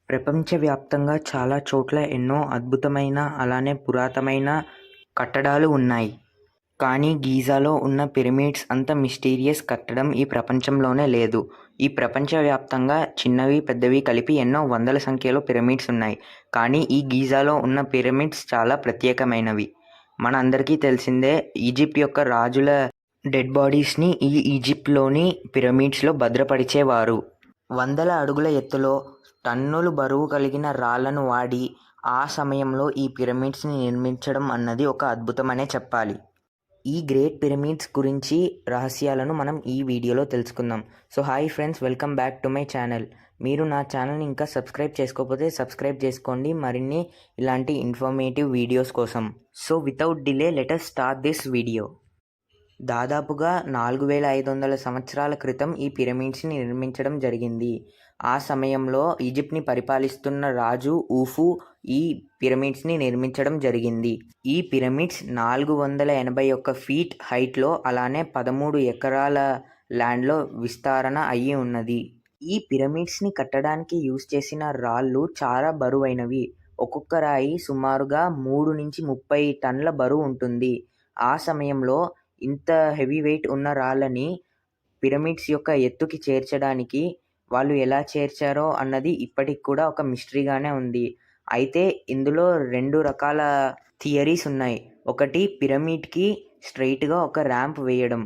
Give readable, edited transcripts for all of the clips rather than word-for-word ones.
ప్రపంచవ్యాప్తంగా చాలా చోట్ల ఎన్నో అద్భుతమైన అలానే పురాతనమైన కట్టడాలు ఉన్నాయి. కానీ గిజాలో ఉన్న పిరమిడ్స్ అంత మిస్టీరియస్ కట్టడం ఈ ప్రపంచంలోనే లేదు. ఈ ప్రపంచవ్యాప్తంగా చిన్నవి పెద్దవి కలిపి ఎన్నో వందల సంఖ్యలో పిరమిడ్స్ ఉన్నాయి. కానీ ఈ గిజాలో ఉన్న పిరమిడ్స్ చాలా ప్రత్యేకమైనవి. మన అందరికీ తెలిసిందే, ఈజిప్ట్ యొక్క రాజుల డెడ్ బాడీస్ని ఈ ఈజిప్ట్లోని పిరమిడ్స్లో భద్రపరిచేవారు. వందల అడుగుల ఎత్తులో టన్నులు బరువు కలిగిన రాళ్లను వాడి ఆ సమయంలో ఈ పిరమిడ్స్ని నిర్మించడం అన్నది ఒక అద్భుతమనే చెప్పాలి. ఈ గ్రేట్ పిరమిడ్స్ గురించి రహస్యాలను మనం ఈ వీడియోలో తెలుసుకుందాం. So hi friends, welcome back to my channel. మీరు నా ఛానల్ని ఇంకా సబ్స్క్రైబ్ చేసుకోకపోతే సబ్స్క్రైబ్ చేసుకోండి మరిన్ని ఇలాంటి ఇన్ఫర్మేటివ్ వీడియోస్ కోసం. So without delay let us start this video. దాదాపుగా 4500 సంవత్సరాల క్రితం ఈ పిరమిడ్స్ని నిర్మించడం జరిగింది. ఆ సమయంలో ఈజిప్ట్ని పరిపాలిస్తున్న రాజు ఊఫు ఈ పిరమిడ్స్ని నిర్మించడం జరిగింది. ఈ పిరమిడ్స్ 481 ఫీట్ హైట్లో అలానే 13 ఎకరాల ల్యాండ్లో విస్తరణ అయ్యి ఉన్నది. ఈ పిరమిడ్స్ని కట్టడానికి యూజ్ చేసిన రాళ్ళు చాలా బరువైనవి. ఒక్కొక్క రాయి సుమారుగా 3 నుంచి 30 టన్నుల బరువు ఉంటుంది. ఆ సమయంలో ఇంత హెవీ వెయిట్ ఉన్న రాళ్ళని పిరమిడ్స్ యొక్క ఎత్తుకి చేర్చడానికి వాళ్ళు ఎలా చేర్చారో అన్నది ఇప్పటికి కూడా ఒక మిస్టరీగానే ఉంది. అయితే ఇందులో 2 రకాల థియరీస్ ఉన్నాయి. ఒకటి, పిరమిడ్కి స్ట్రైట్గా ఒక ర్యాంప్ వేయడం.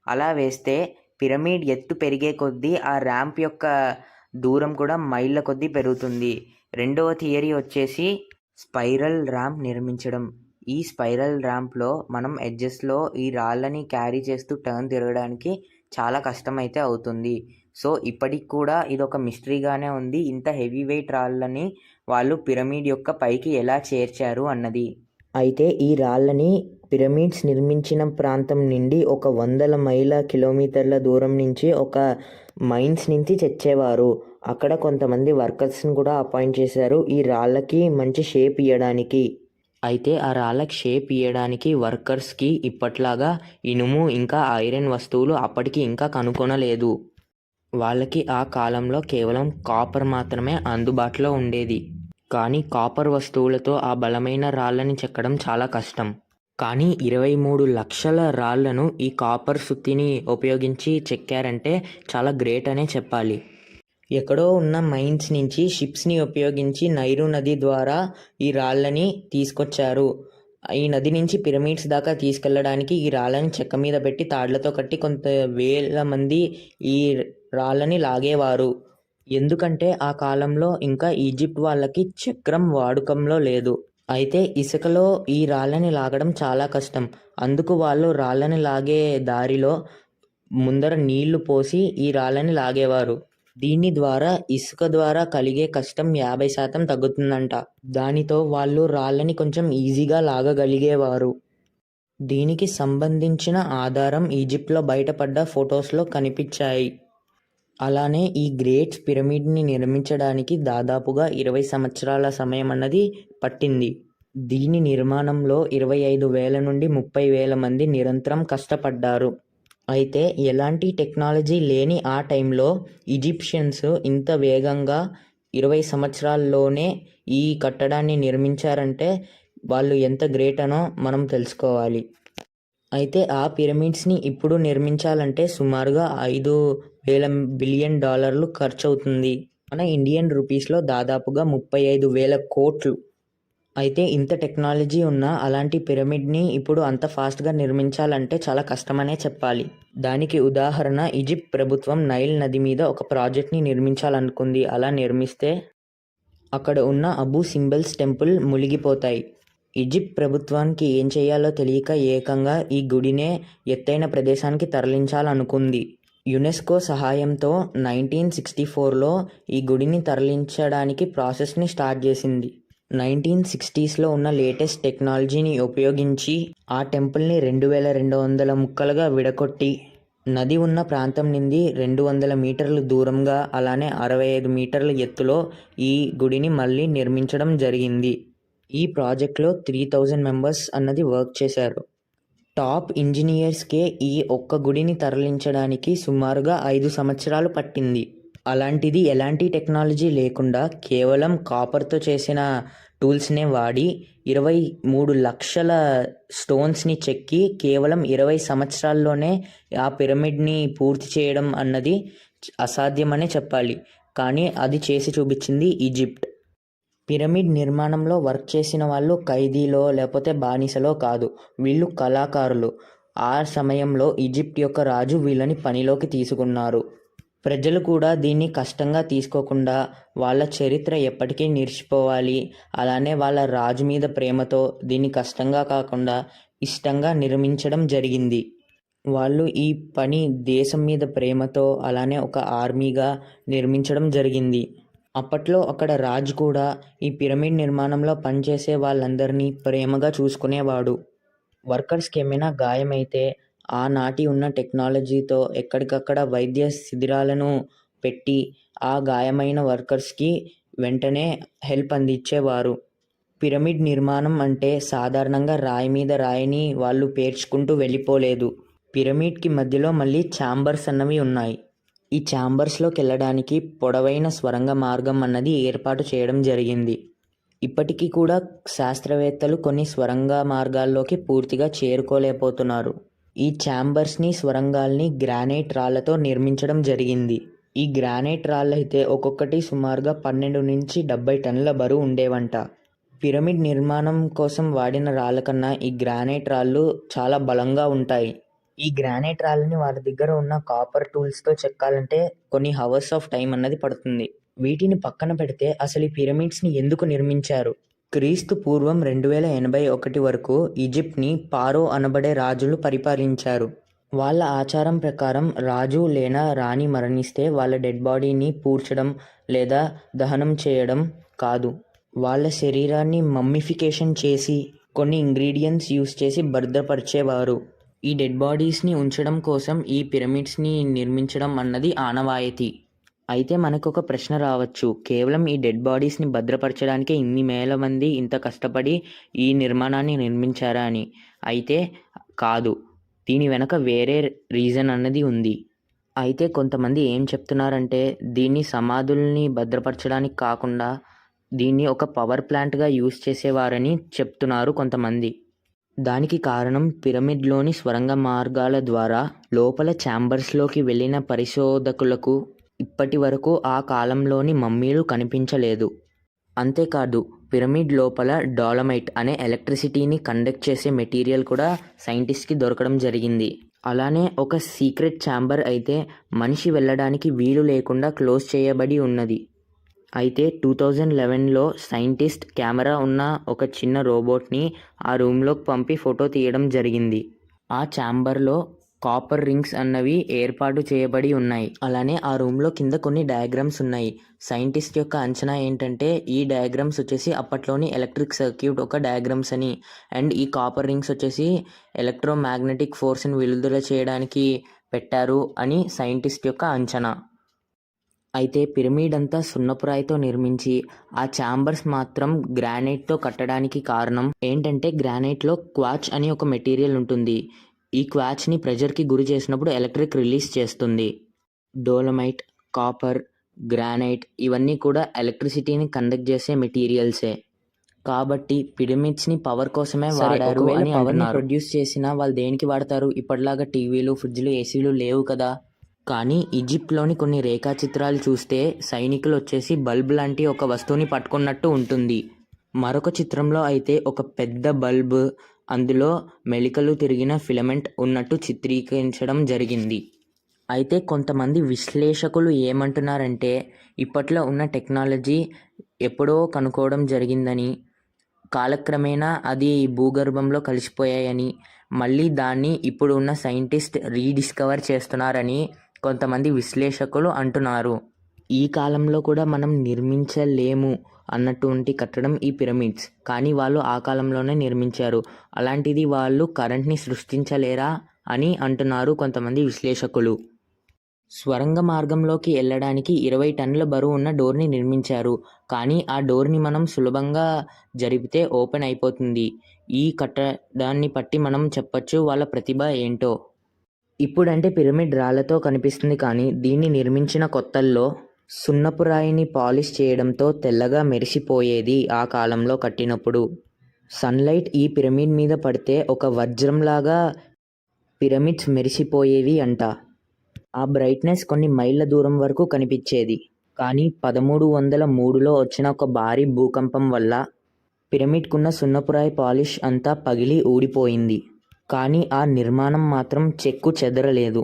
అలా వేస్తే పిరమిడ్ ఎత్తు పెరిగే కొద్దీ ఆ ర్యాంప్ యొక్క దూరం కూడా మైళ్ళ కొద్దీ పెరుగుతుంది. రెండవ థియరీ వచ్చేసి స్పైరల్ ర్యాంప్ నిర్మించడం. ఈ స్పైరల్ ర్యాంప్లో మనం ఎడ్జెస్లో ఈ రాళ్ళని క్యారీ చేస్తూ టర్న్ తిరగడానికి చాలా కష్టమైతే అవుతుంది. సో ఇప్పటికి కూడా ఇది ఒక మిస్టరీగానే ఉంది, ఇంత హెవీ వెయిట్ రాళ్ళని వాళ్ళు పిరమిడ్ యొక్క పైకి ఎలా చేర్చారు అన్నది. అయితే ఈ రాళ్ళని పిరమిడ్స్ నిర్మించిన ప్రాంతం నుండి ఒక 100 మైళ్ళ కిలోమీటర్ల దూరం నుంచి ఒక మైన్స్ నుంచి తెచ్చేవారు. అక్కడ కొంతమంది వర్కర్స్ని కూడా అపాయింట్ చేశారు ఈ రాళ్ళకి మంచి షేప్ ఇవ్వడానికి. అయితే ఆ రాళ్ళకి షేప్ ఇవ్వడానికి వర్కర్స్కి ఇప్పట్లాగా ఇనుము ఇంకా ఐరన్ వస్తువులు అప్పటికి ఇంకా కనుగొనలేదు. వాళ్ళకి ఆ కాలంలో కేవలం కాపర్ మాత్రమే అందుబాటులో ఉండేది. కానీ కాపర్ వస్తువులతో ఆ బలమైన రాళ్ళని చెక్కడం చాలా కష్టం. కానీ 23 లక్షల రాళ్లను ఈ కాపర్ సుత్తిని ఉపయోగించి చెక్కారంటే చాలా గ్రేట్ అనే చెప్పాలి. ఎక్కడో ఉన్న మైన్స్ నుంచి షిప్స్ని ఉపయోగించి నైరు నది ద్వారా ఈ రాళ్ళని తీసుకొచ్చారు. ఈ నది నుంచి పిరమిడ్స్ దాకా తీసుకెళ్ళడానికి ఈ రాళ్ళని చెక్క మీద పెట్టి తాళ్లతో కట్టి కొంత వేల మంది ఈ రాళ్ళని లాగేవారు. ఎందుకంటే ఆ కాలంలో ఇంకా ఈజిప్ట్ వాళ్ళకి చక్రం వాడుకంలో లేదు. అయితే ఇసుకలో ఈ రాళ్ళని లాగడం చాలా కష్టం. అందుకు వాళ్ళు రాళ్ళని లాగే దారిలో ముందర నీళ్లు పోసి ఈ రాళ్ళని లాగేవారు. దీని ద్వారా ఇసుక ద్వారా కలిగే కష్టం 50% తగ్గుతుందంట. దానితో వాళ్ళు రాళ్ళని కొంచెం ఈజీగా లాగగలిగేవారు. దీనికి సంబంధించిన ఆధారం ఈజిప్ట్లో బయటపడ్డ ఫొటోస్లో కనిపించాయి. అలానే ఈ గ్రేట్ పిరమిడ్ని నిర్మించడానికి దాదాపుగా 20 సంవత్సరాల సమయం అన్నది పట్టింది. దీని నిర్మాణంలో 25,000 నుండి 30,000 మంది నిరంతరం కష్టపడ్డారు. అయితే ఎలాంటి టెక్నాలజీ లేని ఆ టైంలో ఈజిప్షియన్స్ ఇంత వేగంగా 20 సంవత్సరాల్లోనే ఈ కట్టడాన్ని నిర్మించారంటే వాళ్ళు ఎంత గ్రేట్ అనో మనం తెలుసుకోవాలి. అయితే ఆ పిరమిడ్స్ని ఇప్పుడు నిర్మించాలంటే సుమారుగా $5,000 బిలియన్ ఖర్చు అవుతుంది. మన ఇండియన్ రూపీస్లో దాదాపుగా 35,000 కోట్లు. అయితే ఇంత టెక్నాలజీ ఉన్న అలాంటి పిరమిడ్ని ఇప్పుడు అంత ఫాస్ట్గా నిర్మించాలంటే చాలా కష్టమనే చెప్పాలి. దానికి ఉదాహరణ, ఈజిప్ట్ ప్రభుత్వం నైల్ నది మీద ఒక ప్రాజెక్ట్ని నిర్మించాలనుకుంది. అలా నిర్మిస్తే అక్కడ ఉన్న అబూ సింబల్స్ టెంపుల్ మునిగిపోతాయి. ఈజిప్ట్ ప్రభుత్వానికి ఏం చేయాలో తెలియక ఏకంగా ఈ గుడినే ఎత్తైన ప్రదేశానికి తరలించాలనుకుంది. యునెస్కో సహాయంతో 1964లో ఈ గుడిని తరలించడానికి ప్రాసెస్ని స్టార్ట్ చేసింది. 1960స్లో ఉన్న లేటెస్ట్ టెక్నాలజీని ఉపయోగించి ఆ టెంపుల్ని 2200 ముక్కలుగా విడగొట్టి నది ఉన్న ప్రాంతం నుండి 200 మీటర్లు దూరంగా అలానే 65 మీటర్ల ఎత్తులో ఈ గుడిని మళ్ళీ నిర్మించడం జరిగింది. ఈ ప్రాజెక్ట్లో 3000 మెంబర్స్ అన్నది వర్క్ చేశారు. టాప్ ఇంజనీర్స్కే ఈ ఒక్క గుడిని తరలించడానికి సుమారుగా 5 సంవత్సరాలు పట్టింది. అలాంటిది ఎలాంటి టెక్నాలజీ లేకుండా కేవలం కాపర్తో చేసిన టూల్స్నే వాడి 23 లక్షల స్టోన్స్ని చెక్కి కేవలం 20 సంవత్సరాల్లోనే ఆ పిరమిడ్ని పూర్తి చేయడం అన్నది అసాధ్యమనే చెప్పాలి. కానీ అది చేసి చూపించింది ఈజిప్ట్. పిరమిడ్ నిర్మాణంలో వర్క్ చేసిన వాళ్ళు ఖైదీలో లేకపోతే బానిసలో కాదు, వీళ్ళు కళాకారులు. ఆ సమయంలో ఈజిప్ట్ యొక్క రాజు వీళ్ళని పనిలోకి తీసుకున్నారు. ప్రజలు కూడా దీన్ని కష్టంగా తీసుకోకుండా వాళ్ళ చరిత్ర ఎప్పటికీ నిలిచిపోవాలి, అలానే వాళ్ళ రాజు మీద ప్రేమతో దీన్ని కష్టంగా కాకుండా ఇష్టంగా నిర్మించడం జరిగింది. వాళ్ళు ఈ పని దేశం మీద ప్రేమతో అలానే ఒక ఆర్మీగా నిర్మించడం జరిగింది. అప్పట్లో అక్కడ రాజు కూడా ఈ పిరమిడ్ నిర్మాణంలో పనిచేసే వాళ్ళందరినీ ప్రేమగా చూసుకునేవాడు. వర్కర్స్కి ఏమైనా గాయమైతే ఆనాటి ఉన్న టెక్నాలజీతో ఎక్కడికక్కడ వైద్య శిబిరాలను పెట్టి ఆ గాయమైన వర్కర్స్కి వెంటనే హెల్ప్ అందించేవారు. పిరమిడ్ నిర్మాణం అంటే సాధారణంగా రాయి మీద రాయిని వాళ్ళు పేర్చుకుంటూ వెళ్ళిపోలేదు. పిరమిడ్కి మధ్యలో మళ్ళీ ఛాంబర్స్ అన్నవి ఉన్నాయి. ఈ ఛాంబర్స్లోకి వెళ్ళడానికి పొడవైన స్వరంగ మార్గం అన్నది ఏర్పాటు చేయడం జరిగింది. ఇప్పటికీ కూడా శాస్త్రవేత్తలు కొన్ని స్వరంగ మార్గాల్లోకి పూర్తిగా చేరుకోలేకపోతున్నారు. ఈ ఛాంబర్స్ని స్వరంగాల్ని గ్రానైట్ రాళ్లతో నిర్మించడం జరిగింది. ఈ గ్రానైట్ రాళ్ళు అయితే ఒక్కొక్కటి సుమారుగా 12 నుంచి 70 టన్నుల బరువు ఉండేవంట. పిరమిడ్ నిర్మాణం కోసం వాడిన రాళ్ళ కన్నా ఈ గ్రానైట్ రాళ్ళు చాలా బలంగా ఉంటాయి. ఈ గ్రానైట్ రాళ్ళని వారి దగ్గర ఉన్న కాపర్ టూల్స్తో చెక్కాలంటే కొన్ని హవర్స్ ఆఫ్ టైం అన్నది పడుతుంది. వీటిని పక్కన పెడితే అసలు ఈ పిరమిడ్స్ని ఎందుకు నిర్మించారు? క్రీస్తు పూర్వం 2081 వరకు ఈజిప్ట్ని పారో అనబడే రాజులు పరిపాలించారు. వాళ్ళ ఆచారం ప్రకారం రాజు లేదా రాణి మరణిస్తే వాళ్ళ డెడ్ బాడీని పూడ్చడం లేదా దహనం చేయడం కాదు, వాళ్ళ శరీరాన్ని మమ్మిఫికేషన్ చేసి కొన్ని ఇంగ్రీడియంట్స్ యూస్ చేసి భద్రపరిచేవారు. ఈ డెడ్ బాడీస్ని ఉంచడం కోసం ఈ పిరమిడ్స్ని నిర్మించడం అన్నది ఆనవాయితీ. అయితే మనకు ఒక ప్రశ్న రావచ్చు, కేవలం ఈ డెడ్ బాడీస్ని భద్రపరచడానికే ఇన్ని వేల మంది ఇంత కష్టపడి ఈ నిర్మాణాన్ని నిర్మించారా అని. అయితే కాదు, దీని వెనక వేరే రీజన్ అన్నది ఉంది. అయితే కొంతమంది ఏం చెప్తున్నారంటే దీన్ని సమాధుల్ని భద్రపరచడానికి కాకుండా దీన్ని ఒక పవర్ ప్లాంట్గా యూజ్ చేసేవారని చెప్తున్నారు కొంతమంది. దానికి కారణం పిరమిడ్లోని స్వరంగ మార్గాల ద్వారా లోపల ఛాంబర్స్లోకి వెళ్ళిన పరిశోధకులకు ఇప్పటి వరకు ఆ కాలంలోని మమ్మీలు కనిపించలేదు. అంతేకాదు పిరమిడ్ లోపల డాలమైట్ అనే ఎలక్ట్రిసిటీని కండక్ట్ చేసే మెటీరియల్ కూడా సైంటిస్ట్కి దొరకడం జరిగింది. అలానే ఒక సీక్రెట్ ఛాంబర్ అయితే మనిషి వెళ్ళడానికి వీలు లేకుండా క్లోజ్ చేయబడి ఉన్నది. అయితే 2011లో సైంటిస్ట్ కెమెరా ఉన్న ఒక చిన్న రోబోట్ని ఆ రూమ్లోకి పంపి ఫోటో తీయడం జరిగింది. ఆ ఛాంబర్లో కాపర్ రింగ్స్ అన్నవి ఏర్పాటు చేయబడి ఉన్నాయి. అలానే ఆ రూమ్లో కింద కొన్ని డయాగ్రామ్స్ ఉన్నాయి. సైంటిస్ట్ యొక్క అంచనా ఏంటంటే ఈ డయాగ్రామ్స్ వచ్చేసి అప్పట్లోని ఎలక్ట్రిక్ సర్క్యూట్ ఒక డయాగ్రామ్స్ అని, అండ్ ఈ కాపర్ రింగ్స్ వచ్చేసి ఎలక్ట్రోమాగ్నెటిక్ ఫోర్స్ని విడుదల చేయడానికి పెట్టారు అని సైంటిస్ట్ యొక్క అంచనా. అయితే పిరమిడ్ అంతా సున్నపురాయితో నిర్మించి ఆ ఛాంబర్స్ మాత్రం గ్రానైట్తో కట్టడానికి కారణం ఏంటంటే గ్రానైట్లో క్వార్ట్జ్ అని ఒక మెటీరియల్ ఉంటుంది. ఈ క్వార్ట్జ్ని ప్రెషర్కి గురి చేసినప్పుడు ఎలక్ట్రిక్ రిలీజ్ చేస్తుంది. డోలమైట్, కాపర్, గ్రానైట్ ఇవన్నీ కూడా ఎలక్ట్రిసిటీని కండక్ట్ చేసే మెటీరియల్సే. కాబట్టి పిరమిడ్స్ని పవర్ కోసమే వాడారు అని పవర్ని ప్రొడ్యూస్ చేసినా వాళ్ళు దేనికి వాడతారు? ఇప్పటిలాగా టీవీలు, ఫ్రిడ్జ్లు, ఏసీలు లేవు కదా. కానీ ఈజిప్ట్లోని కొన్ని రేఖాచిత్రాలు చూస్తే సైనికులు వచ్చేసి బల్బ్ లాంటి ఒక వస్తువుని పట్టుకున్నట్టు ఉంటుంది. మరొక చిత్రంలో అయితే ఒక పెద్ద బల్బ్, అందులో మెలికలు తిరిగిన ఫిలమెంట్ ఉన్నట్టు చిత్రీకరించడం జరిగింది. అయితే కొంతమంది విశ్లేషకులు ఏమంటున్నారంటే ఇప్పట్లో ఉన్న టెక్నాలజీ ఎప్పుడో కనుక్కోవడం జరిగిందని, కాలక్రమేణా అది భూగర్భంలో కలిసిపోయాయని, మళ్ళీ దాన్ని ఇప్పుడు ఉన్న సైంటిస్ట్ రీడిస్కవర్ చేస్తున్నారని కొంతమంది విశ్లేషకులు అంటున్నారు. ఈ కాలంలో కూడా మనం నిర్మించలేము అన్నటువంటి కట్టడం ఈ పిరమిడ్స్, కానీ వాళ్ళు ఆ కాలంలోనే నిర్మించారు. అలాంటిది వాళ్ళు కరెంట్ని సృష్టించలేరా అని అంటున్నారు కొంతమంది విశ్లేషకులు. స్వరంగ మార్గంలోకి వెళ్ళడానికి 20 టన్నుల బరువు ఉన్న డోర్ని నిర్మించారు. కానీ ఆ డోర్ని మనం సులభంగా జరిపితే ఓపెన్ అయిపోతుంది. ఈ కట్టడాన్ని బట్టి మనం చెప్పొచ్చు వాళ్ళ ప్రతిభ ఏంటో. ఇప్పుడంటే పిరమిడ్ రాళ్లతో కనిపిస్తుంది, కానీ దీన్ని నిర్మించిన కొత్తల్లో సున్నపు రాయిని పాలిష్ చేయడంతో తెల్లగా మెరిసిపోయేది ఆ కాలంలో కట్టినప్పుడు. సన్లైట్ ఈ పిరమిడ్ మీద పడితే ఒక వజ్రంలాగా పిరమిడ్స్ మెరిసిపోయేవి అంట. ఆ బ్రైట్నెస్ కొన్ని మైళ్ళ దూరం వరకు కనిపించేది. కానీ 1303లో వచ్చిన ఒక భారీ భూకంపం వల్ల పిరమిడ్కున్న సున్నపురాయి పాలిష్ అంతా పగిలి ఊడిపోయింది. కానీ ఆ నిర్మాణం మాత్రం చెక్కు చెదరలేదు.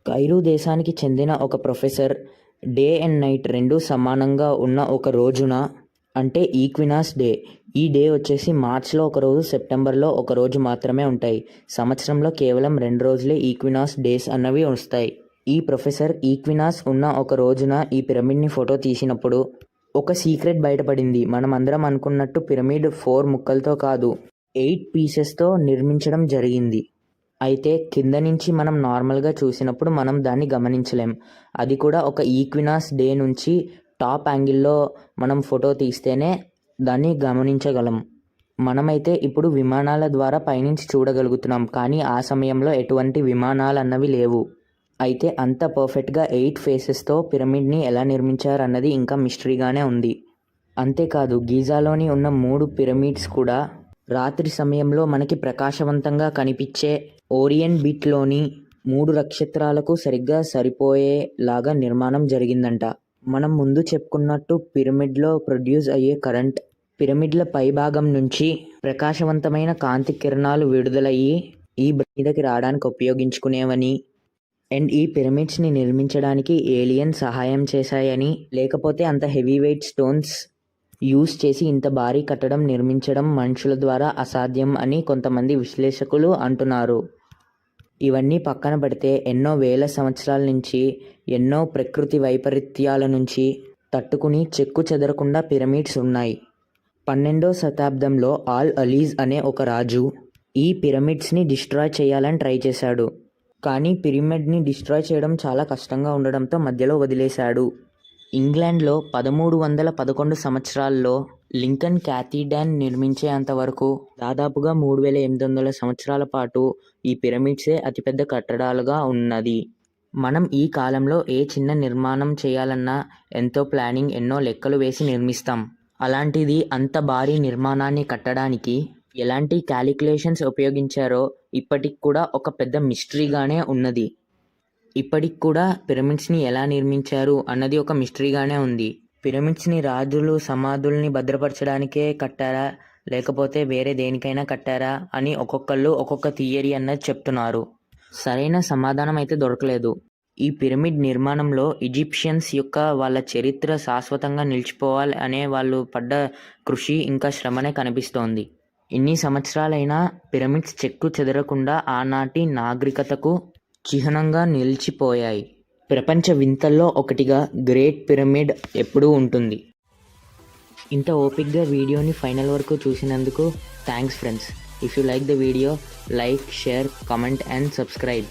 కైరో దేశానికి చెందిన ఒక ప్రొఫెసర్ డే అండ్ నైట్ రెండూ సమానంగా ఉన్న ఒక రోజున, అంటే ఈక్వినాస్ డే, ఈ డే వచ్చేసి మార్చ్లో ఒకరోజు, సెప్టెంబర్లో ఒకరోజు మాత్రమే ఉంటాయి. సంవత్సరంలో కేవలం 2 రోజులే ఈక్వినాస్ డేస్ అన్నవి వస్తాయి. ఈ ప్రొఫెసర్ ఈక్వినాస్ ఉన్న ఒక రోజున ఈ పిరమిడ్ని ఫోటో తీసినప్పుడు ఒక సీక్రెట్ బయటపడింది. మనం అందరం అనుకున్నట్టు పిరమిడ్ 4 ముక్కలతో కాదు, 8 పీసెస్తో నిర్మించడం జరిగింది. అయితే కింద నుంచి మనం నార్మల్గా చూసినప్పుడు మనం దాన్ని గమనించలేం. అది కూడా ఒక ఈక్వినాస్ డే నుంచి టాప్ యాంగిల్లో మనం ఫోటో తీస్తేనే దాన్ని గమనించగలం. మనమైతే ఇప్పుడు విమానాల ద్వారా పైనుంచి చూడగలుగుతున్నాం, కానీ ఆ సమయంలో ఎటువంటి విమానాలు అన్నవి లేవు. అయితే అంత పర్ఫెక్ట్గా 8 ఫేసెస్తో పిరమిడ్ని ఎలా నిర్మించారన్నది ఇంకా మిస్టరీగానే ఉంది. అంతేకాదు గీజాలోని ఉన్న 3 పిరమిడ్స్ కూడా రాత్రి సమయంలో మనకి ప్రకాశవంతంగా కనిపించే ఓరియన్ బిట్లోని 3 నక్షత్రాలకు సరిగ్గా సరిపోయేలాగా నిర్మాణం జరిగిందంట. మనం ముందు చెప్పుకున్నట్టు పిరమిడ్లో ప్రొడ్యూస్ అయ్యే కరెంట్ పిరమిడ్ల పైభాగం నుంచి ప్రకాశవంతమైన కాంతి కిరణాలు విడుదలయ్యి ఈ మీదకి రావడానికి ఉపయోగించుకునేవని, అండ్ ఈ పిరమిడ్స్ని నిర్మించడానికి ఏలియన్ సహాయం చేశాయని, లేకపోతే అంత హెవీ వెయిట్ స్టోన్స్ యూస్ చేసి ఇంత భారీ కట్టడం నిర్మించడం మనుషుల ద్వారా అసాధ్యం అని కొంతమంది విశ్లేషకులు అంటున్నారు. ఇవన్నీ పక్కన పెడితే ఎన్నో వేల సంవత్సరాల నుంచి, ఎన్నో ప్రకృతి వైపరీత్యాల నుంచి తట్టుకుని చెక్కు చెదరకుండా పిరమిడ్స్ ఉన్నాయి. 12వ శతాబ్దంలో ఆల్ అలీజ్ అనే ఒక రాజు ఈ పిరమిడ్స్ని డిస్ట్రాయ్ చేయాలని ట్రై చేశాడు. కానీ పిరమిడ్ని డిస్ట్రాయ్ చేయడం చాలా కష్టంగా ఉండడంతో మధ్యలో వదిలేశాడు. ఇంగ్లాండ్లో 1311 సంవత్సరాల్లో లింకన్ క్యాథీడ్రాల్ నిర్మించేంత వరకు దాదాపుగా 3800 సంవత్సరాల పాటు ఈ పిరమిడ్సే అతిపెద్ద కట్టడాలుగా ఉన్నది. మనం ఈ కాలంలో ఏ చిన్న నిర్మాణం చేయాలన్నా ఎంతో ప్లానింగ్, ఎన్నో లెక్కలు వేసి నిర్మిస్తాం. అలాంటిది అంత భారీ నిర్మాణాన్ని కట్టడానికి ఎలాంటి క్యాలిక్యులేషన్స్ ఉపయోగించారో ఇప్పటికి కూడా ఒక పెద్ద మిస్టరీగానే ఉన్నది. ఇప్పటికి కూడా పిరమిడ్స్ని ఎలా నిర్మించారు అన్నది ఒక మిస్టరీగానే ఉంది. పిరమిడ్స్ని రాజులు సమాధుల్ని భద్రపరచడానికే కట్టారా, లేకపోతే వేరే దేనికైనా కట్టారా అని ఒక్కొక్కళ్ళు ఒక్కొక్క థియరీ అన్నది చెప్తున్నారు. సరైన సమాధానం అయితే దొరకలేదు. ఈ పిరమిడ్ నిర్మాణంలో ఈజిప్షియన్స్ యొక్క వాళ్ళ చరిత్ర శాశ్వతంగా నిలిచిపోవాలి అనే వాళ్ళు పడ్డ కృషి ఇంకా శ్రమనే కనిపిస్తోంది. ఇన్ని సంవత్సరాలైనా పిరమిడ్స్ చెక్కు చెదరకుండా ఆనాటి నాగరికతకు చిహ్నంగా నిలిచిపోయాయి. ప్రపంచ వింతల్లో ఒకటిగా గ్రేట్ పిరమిడ్ ఎప్పుడూ ఉంటుంది. ఇంత ఓపిక్గా వీడియోని ఫైనల్ వరకు చూసినందుకు thanks friends. If you like the video, like, share, comment and subscribe.